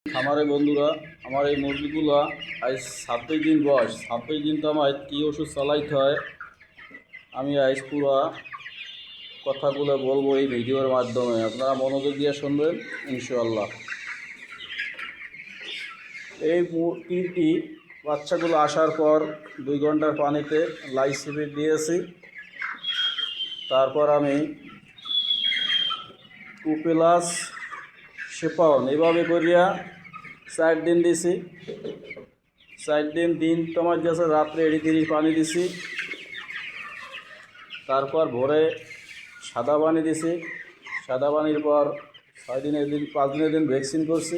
খামারে বন্ধুরা, আমার এই মুরগিগুলো আজ 26 দিন বয়স। 26 দিন তো আমার কী ওষুধ চালাইতে হয় আমি আজ পুরা কথাগুলো বলবো এই ভিডিওর মাধ্যমে। আপনারা মনোযোগ দিয়ে শুনবেন ইনশাআল্লাহ। এই মুরগিটি বাচ্চাগুলো আসার পর 2 ঘন্টার পানিতে লাইসিপিড দিয়েছি। তারপর আমি কুপিলাস শেপাওন এভাবে করিয়া 4 দিন দিছি। 4 দিন তোমার গেছে, রাত্রে 30 পানি দিছি। তারপর ভোরে সাদা পানি দিছি। সাদা পানির পর 5 দিনের দিন ভ্যাকসিন করছি।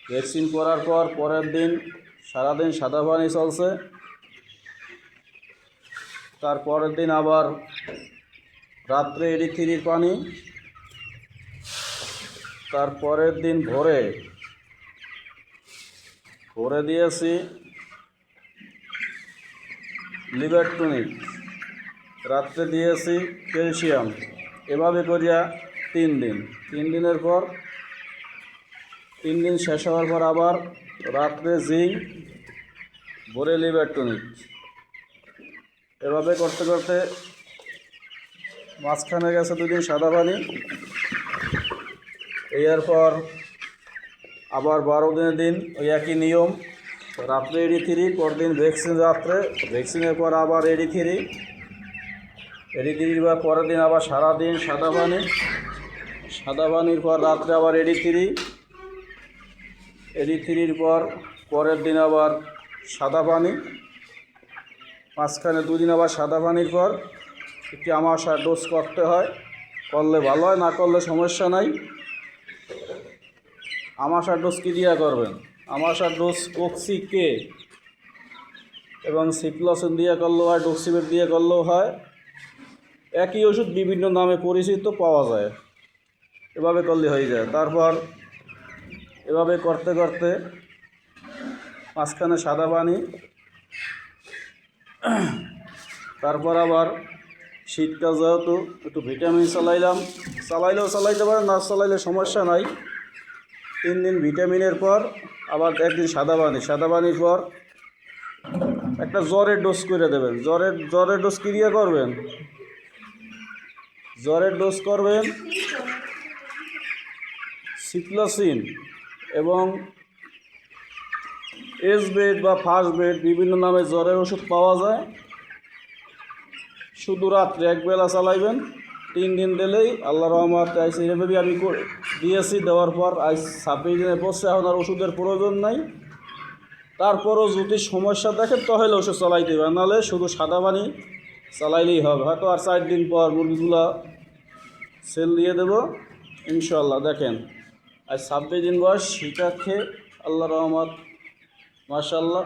ভ্যাকসিন করার পর পরের দিন সারাদিন সাদা পানি চলছে। তারপরের দিন আবার রাত্রে 83 পানি। তারপরের দিন ভোরে দিয়েছি লিভার টনিক, রাত্রে দিয়েছি ক্যালসিয়াম। এভাবে করিয়া 3 দিনের পর 3 দিন শেষ হওয়ার পর আবার রাত্রে জিঙ্ক, ভোরে লিভার টনিক। এভাবে করতে করতে মাঝখানে গেছে 2 দিন সাদা পানি। এরপর আবার 12 দিনের দিন ওই একই নিয়ম, রাত্রে 83, পরদিন ভ্যাকসিন, রাত্রে ভ্যাকসিনের পর আবার 83 বা পরের দিন আবার সারাদিন সাদা পানি। সাদা পানির পর রাত্রে আবার 83 পর পরের দিন আবার সাদা পানি। মাঝখানে 2 দিন আবার সাদা পানির পর একটি আমাশার ডোজ করতে হয়। করলে ভালো হয়, না করলে সমস্যা নাই। আমাশার ডোজ কী দিয়া করবেন? আমাশার ডোজ কক্সিকে এবং সিপ্লোসিন দিয়ে করলেও হয়, ডক্সিমেট দিয়ে করলেও হয়। একই ওষুধ বিভিন্ন নামে পরিচিত পাওয়া যায়, এভাবে করলে হয়ে যায়। তারপর এভাবে করতে করতে মাঝখানে সাদা পানি। তারপর আবার শীতকাল যেহেতু একটু ভিটামিন চালাইলেও চালাইতে পারেন, না চালাইলে সমস্যা নাই। 3 দিন ভিটামিনের পর আবার 1 দিন সাদা পানির পর একটা জ্বরের ডোজ করে দেবেন। জ্বরের ডোজ কী দিয়ে করবেন? জ্বরের ডোজ করবেন সিপ্লোসিন এবং এসবেড বা ফার্স্ট বেড, বিভিন্ন নামে জ্বরের ওষুধ পাওয়া যায়। শুধু রাত্রে একবেলা চালাইবেন। 3 দিন দিলেই আল্লাহ রহমত এইভাবে আমি দিয়েছি। দেওয়ার পর আজ 26 দিনে পড়ছে, এখন আর ওষুধের প্রয়োজন নাই। তারপরও যদি সমস্যা দেখেন তাহলে ওষুধ চালাইতে হবে, নাহলে শুধু সাদা পানি চালাইলেই হবে। হয়তো আর 4 দিন পর মুরগিগুলা সেল দিয়ে দেবো ইনশাল্লাহ। দেখেন আজ 26 দিন বয়স, শীতের খেয়ে আল্লাহ রহমত মাশাল্লাহ।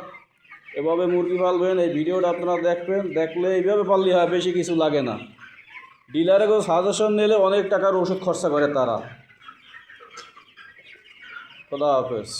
এভাবে মুরগি পালবেন। এই ভিডিওটা আপনারা দেখলে এইভাবে পাললেই হয়, বেশি কিছু লাগে না। ডিলারে কেউ সাজেশন নিলে অনেক টাকার ওষুধ খরচা করে তারা। খোদা হাফেজ।